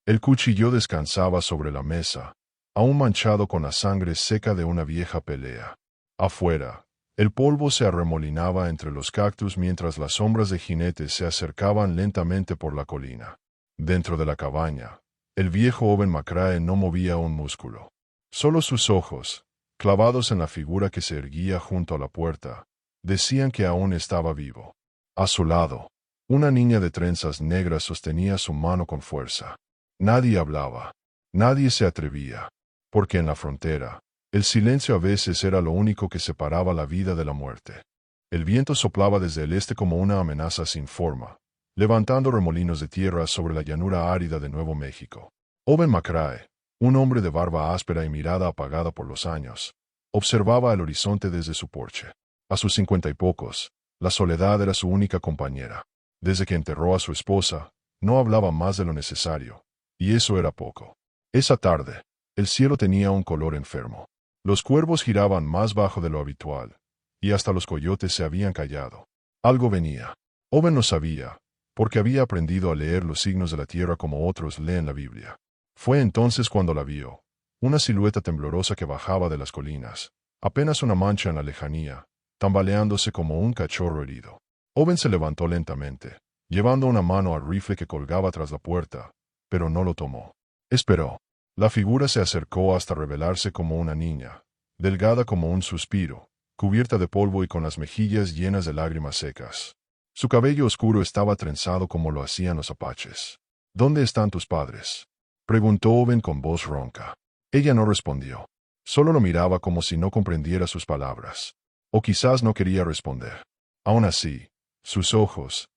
El cuchillo descansaba sobre la mesa, aún manchado con la sangre seca de una vieja pelea. Afuera, el polvo se arremolinaba entre los cactus mientras las sombras de jinetes se acercaban lentamente por la colina. Dentro de la cabaña, el viejo Owen McCrae no movía un músculo. Solo sus ojos, clavados en la figura que se erguía junto a la puerta, decían que aún estaba vivo. A su lado, una niña de trenzas negras sostenía su mano con fuerza. Nadie hablaba. Nadie se atrevía. Porque en la frontera, el silencio a veces era lo único que separaba la vida de la muerte. El viento soplaba desde el este como una amenaza sin forma, levantando remolinos de tierra sobre la llanura árida de Nuevo México. Owen McCrae, un hombre de barba áspera y mirada apagada por los años, observaba el horizonte desde su porche. A sus 50 y pocos, la soledad era su única compañera. Desde que enterró a su esposa, no hablaba más de lo necesario, y eso era poco. Esa tarde, el cielo tenía un color enfermo. Los cuervos giraban más bajo de lo habitual, y hasta los coyotes se habían callado. Algo venía. Owen lo sabía, porque había aprendido a leer los signos de la tierra como otros leen la Biblia. Fue entonces cuando la vio, una silueta temblorosa que bajaba de las colinas, apenas una mancha en la lejanía, tambaleándose como un cachorro herido. Owen se levantó lentamente, llevando una mano al rifle que colgaba tras la puerta, pero no lo tomó. Esperó. La figura se acercó hasta revelarse como una niña, delgada como un suspiro, cubierta de polvo y con las mejillas llenas de lágrimas secas. Su cabello oscuro estaba trenzado como lo hacían los apaches. ¿Dónde están tus padres?, preguntó Owen con voz ronca. Ella no respondió. Solo lo miraba como si no comprendiera sus palabras. O quizás no quería responder. Aún así, sus ojos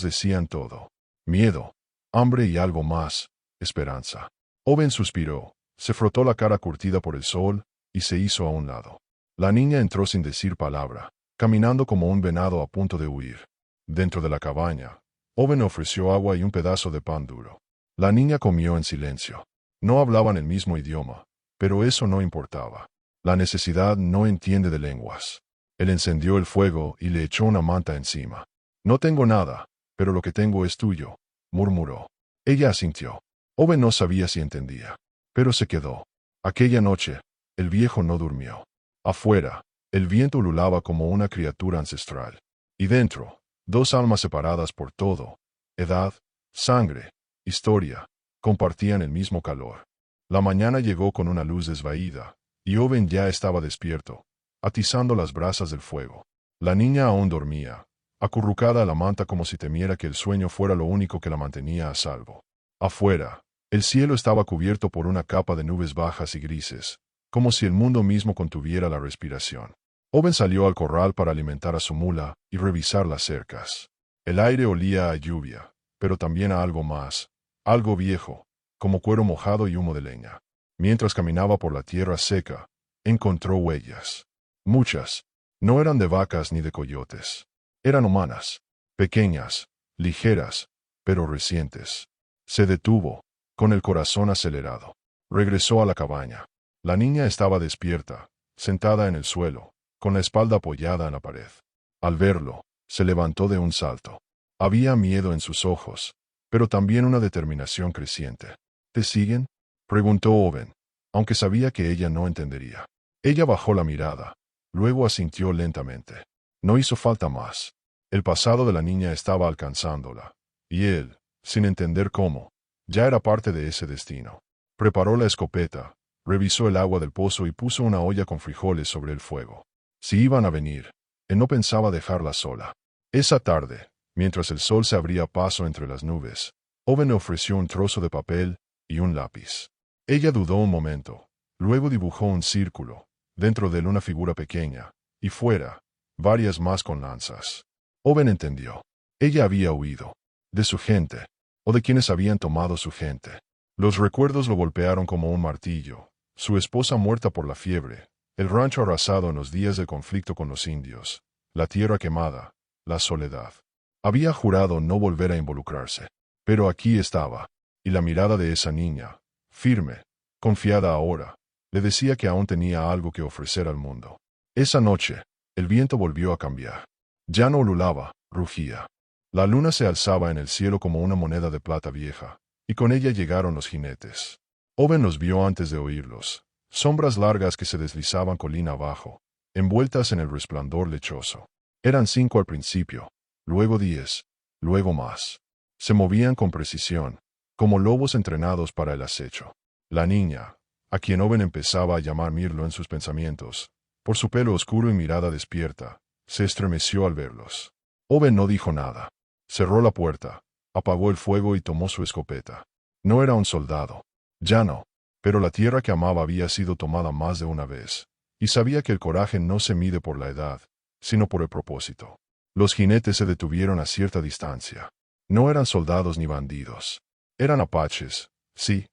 decían todo. Miedo, hambre y algo más, esperanza. Owen suspiró, se frotó la cara curtida por el sol, y se hizo a un lado. La niña entró sin decir palabra, caminando como un venado a punto de huir. Dentro de la cabaña, Owen ofreció agua y un pedazo de pan duro. La niña comió en silencio. No hablaban el mismo idioma, pero eso no importaba. La necesidad no entiende de lenguas. Él encendió el fuego y le echó una manta encima. No tengo nada, pero lo que tengo es tuyo, murmuró. Ella asintió. Owen no sabía si entendía, pero se quedó. Aquella noche, el viejo no durmió. Afuera, el viento ululaba como una criatura ancestral. Y dentro, dos almas separadas por todo, edad, sangre, historia, compartían el mismo calor. La mañana llegó con una luz desvaída, y Owen ya estaba despierto, atizando las brasas del fuego. La niña aún dormía, acurrucada a la manta como si temiera que el sueño fuera lo único que la mantenía a salvo. Afuera, el cielo estaba cubierto por una capa de nubes bajas y grises, como si el mundo mismo contuviera la respiración. Owen salió al corral para alimentar a su mula y revisar las cercas. El aire olía a lluvia, pero también a algo más, algo viejo, como cuero mojado y humo de leña. Mientras caminaba por la tierra seca, encontró huellas. Muchas. No eran de vacas ni de coyotes. Eran humanas. Pequeñas, ligeras, pero recientes. Se detuvo, con el corazón acelerado. Regresó a la cabaña. La niña estaba despierta, sentada en el suelo, con la espalda apoyada en la pared. Al verlo, se levantó de un salto. Había miedo en sus ojos, pero también una determinación creciente. ¿Te siguen?, preguntó Owen, aunque sabía que ella no entendería. Ella bajó la mirada, luego asintió lentamente. No hizo falta más. El pasado de la niña estaba alcanzándola, y él, sin entender cómo, ya era parte de ese destino. Preparó la escopeta, revisó el agua del pozo y puso una olla con frijoles sobre el fuego. Si iban a venir, él no pensaba dejarla sola. Esa tarde, mientras el sol se abría paso entre las nubes, Owen le ofreció un trozo de papel y un lápiz. Ella dudó un momento, luego dibujó un círculo, dentro de él una figura pequeña, y fuera, varias más con lanzas. Owen entendió. Ella había huido. De su gente, o de quienes habían tomado su gente. Los recuerdos lo golpearon como un martillo. Su esposa muerta por la fiebre, el rancho arrasado en los días del conflicto con los indios, la tierra quemada, la soledad. Había jurado no volver a involucrarse. Pero aquí estaba, y la mirada de esa niña, firme, confiada ahora, le decía que aún tenía algo que ofrecer al mundo. Esa noche, el viento volvió a cambiar. Ya no ululaba, rugía. La luna se alzaba en el cielo como una moneda de plata vieja, y con ella llegaron los jinetes. Owen los vio antes de oírlos, sombras largas que se deslizaban colina abajo, envueltas en el resplandor lechoso. Eran 5 al principio, luego 10, luego más. Se movían con precisión, como lobos entrenados para el acecho. La niña, a quien Owen empezaba a llamar Mirlo en sus pensamientos, por su pelo oscuro y mirada despierta, se estremeció al verlos. Owen no dijo nada. Cerró la puerta, apagó el fuego y tomó su escopeta. No era un soldado. Ya no. Pero la tierra que amaba había sido tomada más de una vez, y sabía que el coraje no se mide por la edad, sino por el propósito. Los jinetes se detuvieron a cierta distancia. No eran soldados ni bandidos. Eran apaches, sí,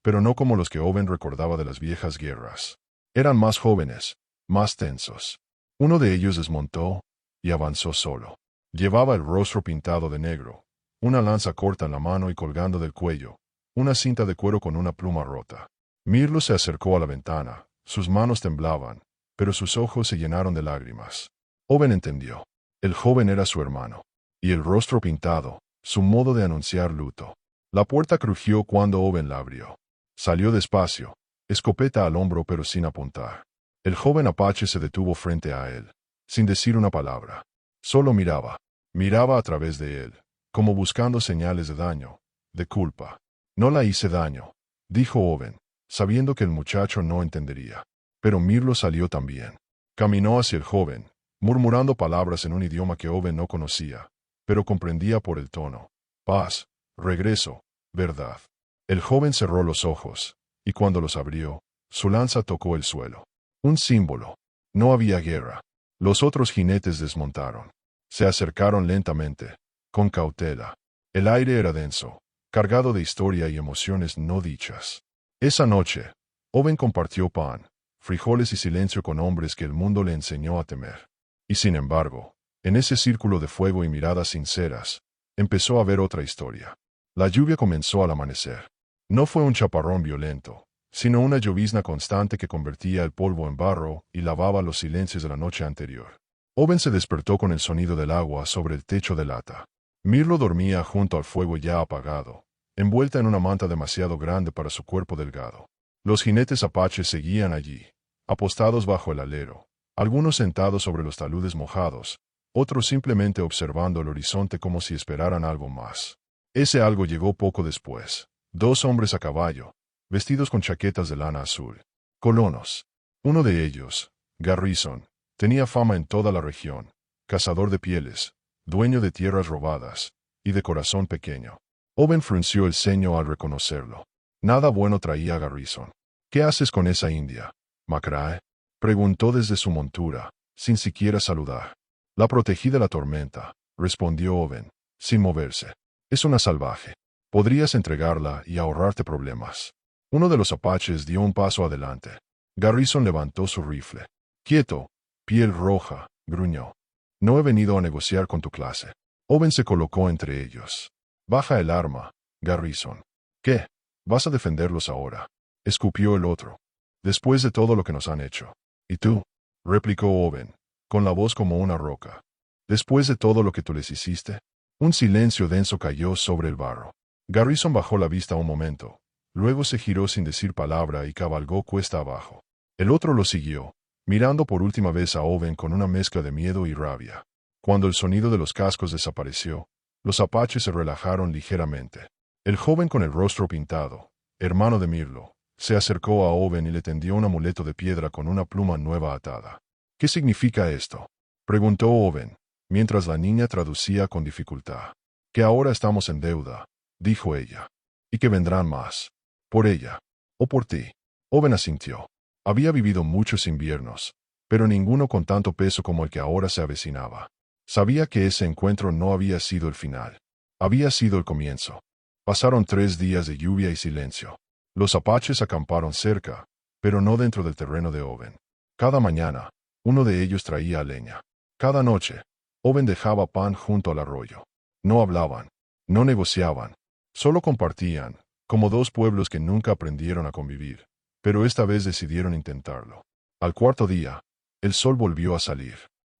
pero no como los que Owen recordaba de las viejas guerras. Eran más jóvenes, más tensos. Uno de ellos desmontó y avanzó solo. Llevaba el rostro pintado de negro, una lanza corta en la mano y colgando del cuello, una cinta de cuero con una pluma rota. Mirlo se acercó a la ventana, sus manos temblaban, pero sus ojos se llenaron de lágrimas. Owen entendió. El joven era su hermano. Y el rostro pintado, su modo de anunciar luto. La puerta crujió cuando Owen la abrió. Salió despacio, escopeta al hombro pero sin apuntar. El joven apache se detuvo frente a él, sin decir una palabra. Solo miraba. Miraba a través de él, como buscando señales de daño, de culpa. No la hice daño, dijo Owen, sabiendo que el muchacho no entendería. Pero Mirlo salió también. Caminó hacia el joven, murmurando palabras en un idioma que Owen no conocía, pero comprendía por el tono. Paz, regreso, verdad. El joven cerró los ojos, y cuando los abrió, su lanza tocó el suelo. Un símbolo. No había guerra. Los otros jinetes desmontaron. Se acercaron lentamente, con cautela. El aire era denso, cargado de historia y emociones no dichas. Esa noche, Owen compartió pan, frijoles y silencio con hombres que el mundo le enseñó a temer. Y sin embargo, en ese círculo de fuego y miradas sinceras, empezó a ver otra historia. La lluvia comenzó al amanecer. No fue un chaparrón violento, sino una llovizna constante que convertía el polvo en barro y lavaba los silencios de la noche anterior. Owen se despertó con el sonido del agua sobre el techo de lata. Mirlo dormía junto al fuego ya apagado, envuelta en una manta demasiado grande para su cuerpo delgado. Los jinetes apaches seguían allí, apostados bajo el alero, algunos sentados sobre los taludes mojados, otros simplemente observando el horizonte como si esperaran algo más. Ese algo llegó poco después. 2 hombres a caballo, vestidos con chaquetas de lana azul. Colonos. Uno de ellos, Garrison, tenía fama en toda la región, cazador de pieles, dueño de tierras robadas, y de corazón pequeño. Owen frunció el ceño al reconocerlo. Nada bueno traía Garrison. ¿Qué haces con esa india, Macrae? Preguntó desde su montura, sin siquiera saludar. La protegí de la tormenta, respondió Owen, sin moverse. Es una salvaje. Podrías entregarla y ahorrarte problemas. Uno de los apaches dio un paso adelante. Garrison levantó su rifle. Quieto, piel roja, gruñó. No he venido a negociar con tu clase. Owen se colocó entre ellos. Baja el arma, Garrison. ¿Qué? ¿Vas a defenderlos ahora? Escupió el otro. Después de todo lo que nos han hecho. ¿Y tú? Replicó Owen, con la voz como una roca. Después de todo lo que tú les hiciste. Un silencio denso cayó sobre el barro. Garrison bajó la vista un momento. Luego se giró sin decir palabra y cabalgó cuesta abajo. El otro lo siguió, mirando por última vez a Owen con una mezcla de miedo y rabia. Cuando el sonido de los cascos desapareció, los apaches se relajaron ligeramente. El joven con el rostro pintado, hermano de Mirlo, se acercó a Owen y le tendió un amuleto de piedra con una pluma nueva atada. ¿Qué significa esto? Preguntó Owen, mientras la niña traducía con dificultad. Que ahora estamos en deuda, dijo ella, y que vendrán más. Por ella, o por ti. Owen asintió. Había vivido muchos inviernos, pero ninguno con tanto peso como el que ahora se avecinaba. Sabía que ese encuentro no había sido el final. Había sido el comienzo. Pasaron 3 días de lluvia y silencio. Los apaches acamparon cerca, pero no dentro del terreno de Owen. Cada mañana, uno de ellos traía leña. Cada noche, Owen dejaba pan junto al arroyo. No hablaban, no negociaban, solo compartían, como 2 pueblos que nunca aprendieron a convivir, pero esta vez decidieron intentarlo. Al 4.º día, el sol volvió a salir.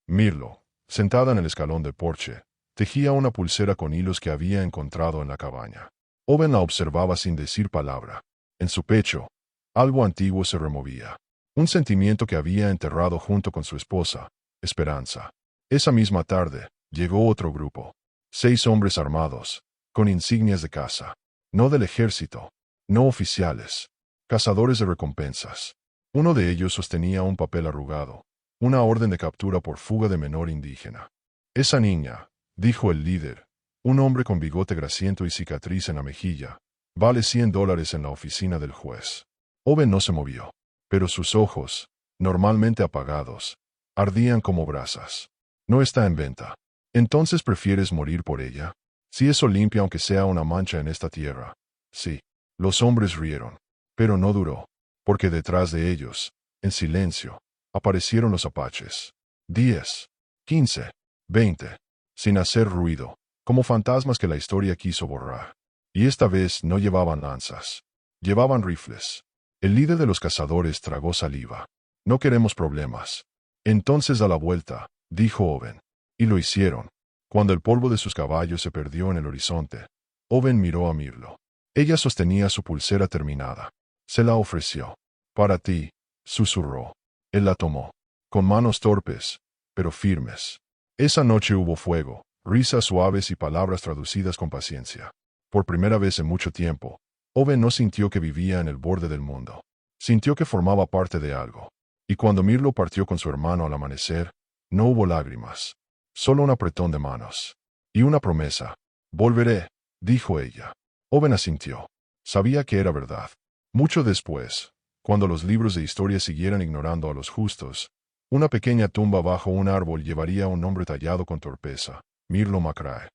Mirlo, sentada en el escalón del porche, tejía una pulsera con hilos que había encontrado en la cabaña. Owen la observaba sin decir palabra. En su pecho, algo antiguo se removía. Un sentimiento que había enterrado junto con su esposa, esperanza. Esa misma tarde, llegó otro grupo. 6 hombres armados, con insignias de caza. No del ejército, no oficiales. Cazadores de recompensas. Uno de ellos sostenía un papel arrugado, una orden de captura por fuga de menor indígena. Esa niña, dijo el líder, un hombre con bigote grasiento y cicatriz en la mejilla, vale $100 en la oficina del juez. Owen no se movió, pero sus ojos, normalmente apagados, ardían como brasas. No está en venta. ¿Entonces prefieres morir por ella? Si eso limpia aunque sea una mancha en esta tierra. Sí. Los hombres rieron. Pero no duró, porque detrás de ellos, en silencio, aparecieron los apaches. 10, 15, 20, sin hacer ruido, como fantasmas que la historia quiso borrar. Y esta vez no llevaban lanzas. Llevaban rifles. El líder de los cazadores tragó saliva. No queremos problemas. Entonces da la vuelta, dijo Owen. Y lo hicieron. Cuando el polvo de sus caballos se perdió en el horizonte, Owen miró a Mirlo. Ella sostenía su pulsera terminada. Se la ofreció. Para ti, susurró. Él la tomó. Con manos torpes, pero firmes. Esa noche hubo fuego, risas suaves y palabras traducidas con paciencia. Por primera vez en mucho tiempo, Owen no sintió que vivía en el borde del mundo. Sintió que formaba parte de algo. Y cuando Mirlo partió con su hermano al amanecer, no hubo lágrimas. Solo un apretón de manos. Y una promesa. Volveré, dijo ella. Owen asintió. Sabía que era verdad. Mucho después, cuando los libros de historia siguieran ignorando a los justos, una pequeña tumba bajo un árbol llevaría un nombre tallado con torpeza, Mirlo McRae.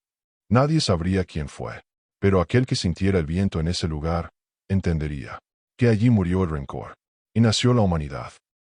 Nadie sabría quién fue, pero aquel que sintiera el viento en ese lugar, entendería que allí murió el rencor y nació la humanidad.